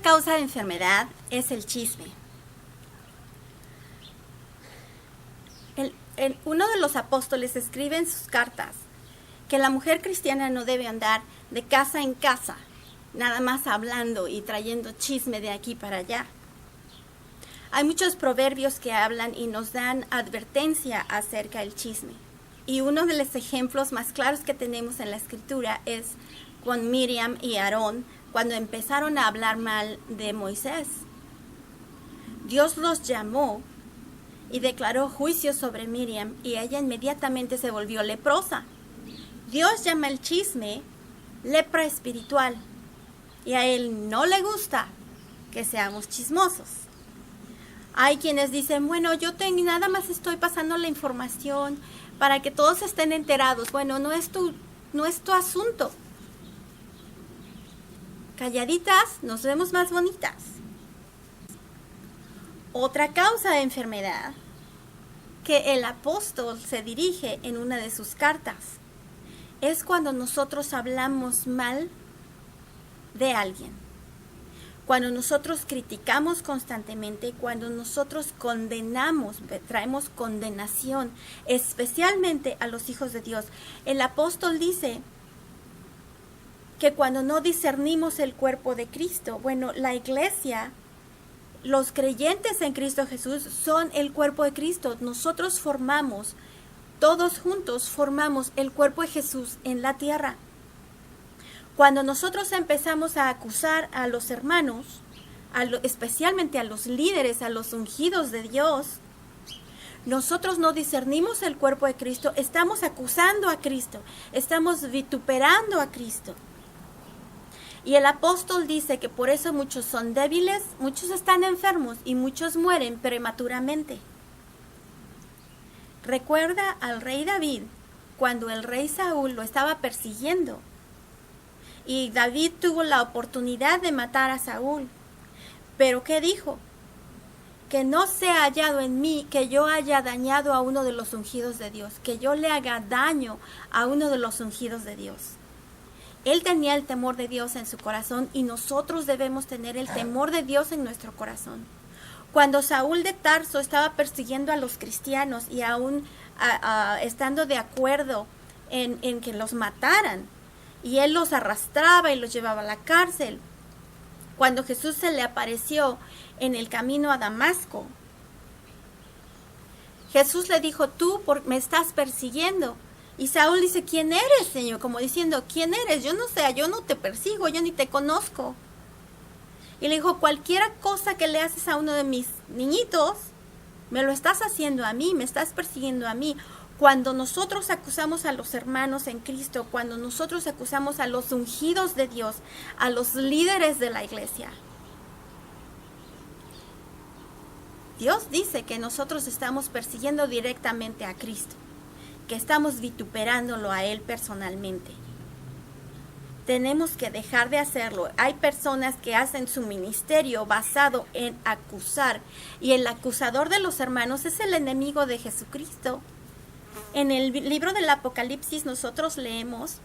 causa de enfermedad es el chisme. Uno de los apóstoles escribe en sus cartas que la mujer cristiana no debe andar de casa en casa, nada más hablando y trayendo chisme de aquí para allá. Hay muchos proverbios que hablan y nos dan advertencia acerca del chisme. Y uno de los ejemplos más claros que tenemos en la Escritura es con Miriam y Aarón, cuando empezaron a hablar mal de Moisés. Dios los llamó y declaró juicio sobre Miriam y ella inmediatamente se volvió leprosa. Dios llama el chisme lepra espiritual y a Él no le gusta que seamos chismosos. Hay quienes dicen, bueno, nada más estoy pasando la información para que todos estén enterados. Bueno, no es tu asunto. Calladitas nos vemos más bonitas. Otra causa de enfermedad que el apóstol se dirige en una de sus cartas es cuando nosotros hablamos mal de alguien. Cuando nosotros criticamos constantemente, cuando nosotros condenamos, traemos condenación, especialmente a los hijos de Dios. El apóstol dice que cuando no discernimos el cuerpo de Cristo, bueno, la iglesia, los creyentes en Cristo Jesús son el cuerpo de Cristo. Nosotros todos juntos formamos el cuerpo de Jesús en la tierra. Cuando nosotros empezamos a acusar a los hermanos, especialmente a los líderes, a los ungidos de Dios, nosotros no discernimos el cuerpo de Cristo, estamos acusando a Cristo, estamos vituperando a Cristo. Y el apóstol dice que por eso muchos son débiles, muchos están enfermos y muchos mueren prematuramente. Recuerda al rey David cuando el rey Saúl lo estaba persiguiendo. Y David tuvo la oportunidad de matar a Saúl. Pero ¿qué dijo? Que no sea hallado en mí que yo haya dañado a uno de los ungidos de Dios, que yo le haga daño a uno de los ungidos de Dios. Él tenía el temor de Dios en su corazón y nosotros debemos tener el temor de Dios en nuestro corazón. Cuando Saúl de Tarso estaba persiguiendo a los cristianos y aún estando de acuerdo en que los mataran, y él los arrastraba y los llevaba a la cárcel. Cuando Jesús se le apareció en el camino a Damasco, Jesús le dijo, tú me estás persiguiendo. Y Saúl dice, ¿quién eres, Señor? Como diciendo, ¿quién eres? Yo no sé, yo no te persigo, yo ni te conozco. Y le dijo, cualquier cosa que le haces a uno de mis niñitos, me lo estás haciendo a mí, me estás persiguiendo a mí. Cuando nosotros acusamos a los hermanos en Cristo, cuando nosotros acusamos a los ungidos de Dios, a los líderes de la iglesia, Dios dice que nosotros estamos persiguiendo directamente a Cristo, que estamos vituperándolo a Él personalmente. Tenemos que dejar de hacerlo. Hay personas que hacen su ministerio basado en acusar, y el acusador de los hermanos es el enemigo de Jesucristo. En el libro del Apocalipsis nosotros leemos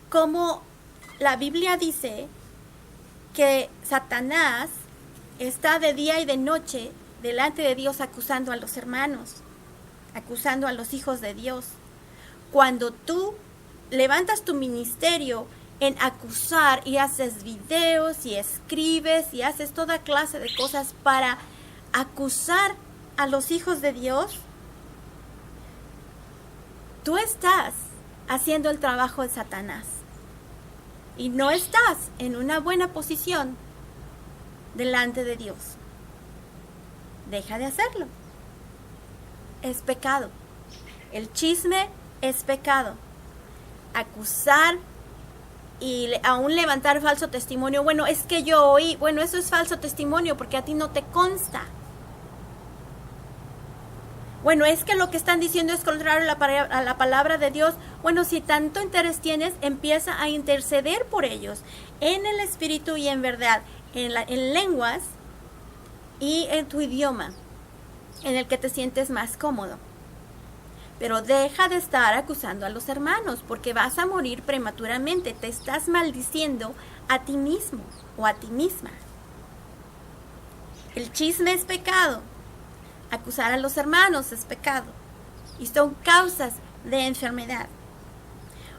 cómo la Biblia dice que Satanás está de día y de noche delante de Dios acusando a los hermanos, acusando a los hijos de Dios. Cuando tú levantas tu ministerio en acusar y haces videos y escribes y haces toda clase de cosas para acusar a los hijos de Dios, tú estás haciendo el trabajo de Satanás y no estás en una buena posición delante de Dios. Deja de hacerlo. Es pecado. El chisme es pecado. Acusar y aún levantar falso testimonio. Bueno, es que yo oí. Bueno, eso es falso testimonio porque a ti no te consta. Bueno, es que lo que están diciendo es contrario a la palabra de Dios. Bueno, si tanto interés tienes, empieza a interceder por ellos en el espíritu y en verdad, en lenguas y en tu idioma, en el que te sientes más cómodo. Pero deja de estar acusando a los hermanos, porque vas a morir prematuramente. Te estás maldiciendo a ti mismo o a ti misma. El chisme es pecado. Acusar a los hermanos es pecado. Y son causas de enfermedad.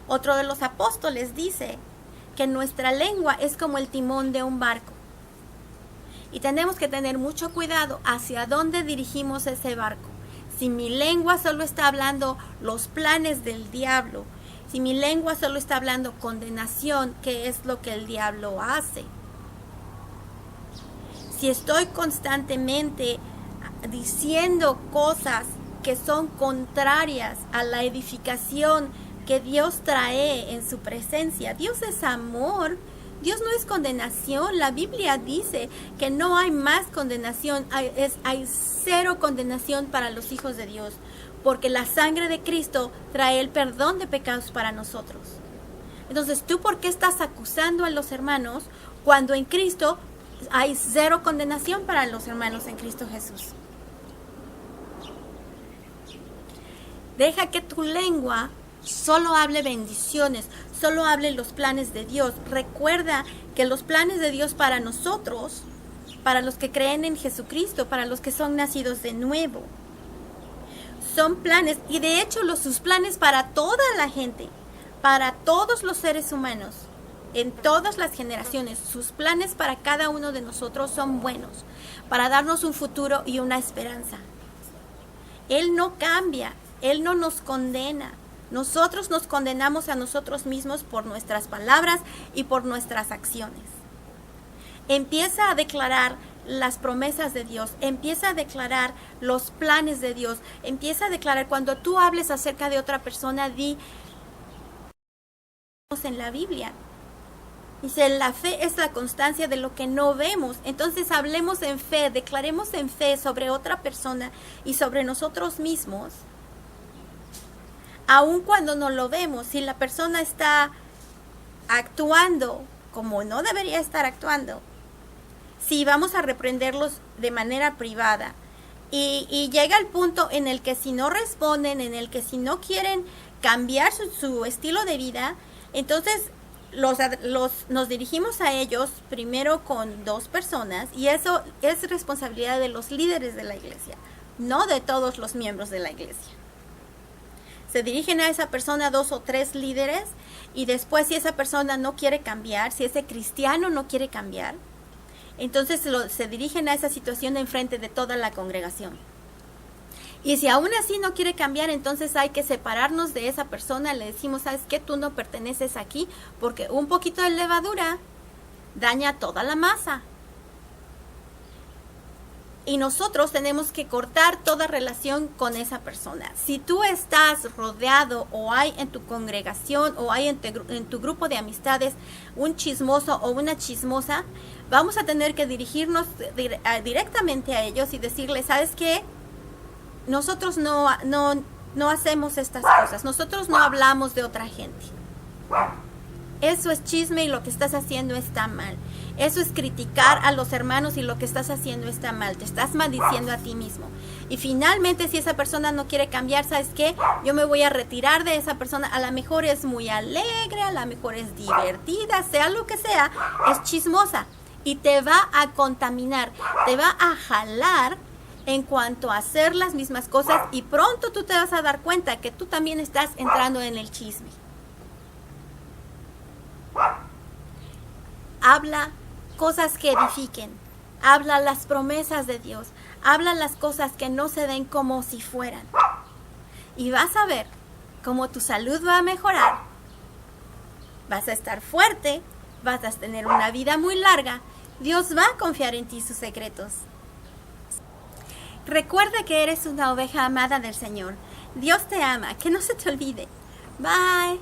Otro de los apóstoles dice que nuestra lengua es como el timón de un barco. Y tenemos que tener mucho cuidado hacia dónde dirigimos ese barco. Si mi lengua solo está hablando los planes del diablo, si mi lengua solo está hablando condenación, que es lo que el diablo hace. Si estoy constantemente diciendo cosas que son contrarias a la edificación que Dios trae en su presencia. Dios es amor. Dios no es condenación. La Biblia dice que no hay más condenación. Hay cero condenación para los hijos de Dios. Porque la sangre de Cristo trae el perdón de pecados para nosotros. Entonces, ¿tú por qué estás acusando a los hermanos cuando en Cristo hay cero condenación para los hermanos en Cristo Jesús? Deja que tu lengua solo hable bendiciones, solo hable los planes de Dios. Recuerda que los planes de Dios para nosotros, para los que creen en Jesucristo, para los que son nacidos de nuevo, son planes, y de hecho sus planes para toda la gente, para todos los seres humanos, en todas las generaciones, sus planes para cada uno de nosotros son buenos, para darnos un futuro y una esperanza. Él no cambia, Él no nos condena. Nosotros nos condenamos a nosotros mismos por nuestras palabras y por nuestras acciones. Empieza a declarar las promesas de Dios, empieza a declarar los planes de Dios, empieza a declarar cuando tú hables acerca de otra persona, di en la Biblia. Dice, la fe es la constancia de lo que no vemos. Entonces hablemos en fe, declaremos en fe sobre otra persona y sobre nosotros mismos. Aun cuando no lo vemos, si la persona está actuando como no debería estar actuando, si vamos a reprenderlos de manera privada y llega el punto en el que si no responden, en el que si no quieren cambiar su estilo de vida, entonces nos dirigimos a ellos primero con 2 personas, y eso es responsabilidad de los líderes de la iglesia, no de todos los miembros de la iglesia. Se dirigen a esa persona 2 o 3 líderes, y después si esa persona no quiere cambiar, si ese cristiano no quiere cambiar, entonces se dirigen a esa situación en frente de toda la congregación. Y si aún así no quiere cambiar, entonces hay que separarnos de esa persona. Le decimos, ¿sabes qué? Tú no perteneces aquí, porque un poquito de levadura daña toda la masa. Y nosotros tenemos que cortar toda relación con esa persona. Si tú estás rodeado o hay en tu congregación o hay en tu grupo de amistades un chismoso o una chismosa, vamos a tener que dirigirnos directamente a ellos y decirles, ¿sabes qué? Nosotros no hacemos estas cosas. Nosotros no hablamos de otra gente. Eso es chisme y lo que estás haciendo está mal. Eso es criticar a los hermanos y lo que estás haciendo está mal. Te estás maldiciendo a ti mismo. Y finalmente, si esa persona no quiere cambiar, ¿sabes qué? Yo me voy a retirar de esa persona. A lo mejor es muy alegre, a lo mejor es divertida, sea lo que sea, es chismosa. Y te va a contaminar, te va a jalar en cuanto a hacer las mismas cosas. Y pronto tú te vas a dar cuenta que tú también estás entrando en el chisme. Habla cosas que edifiquen, habla las promesas de Dios, habla las cosas que no se den como si fueran. Y vas a ver cómo tu salud va a mejorar, vas a estar fuerte, vas a tener una vida muy larga. Dios va a confiar en ti sus secretos. Recuerda que eres una oveja amada del Señor. Dios te ama, que no se te olvide. Bye.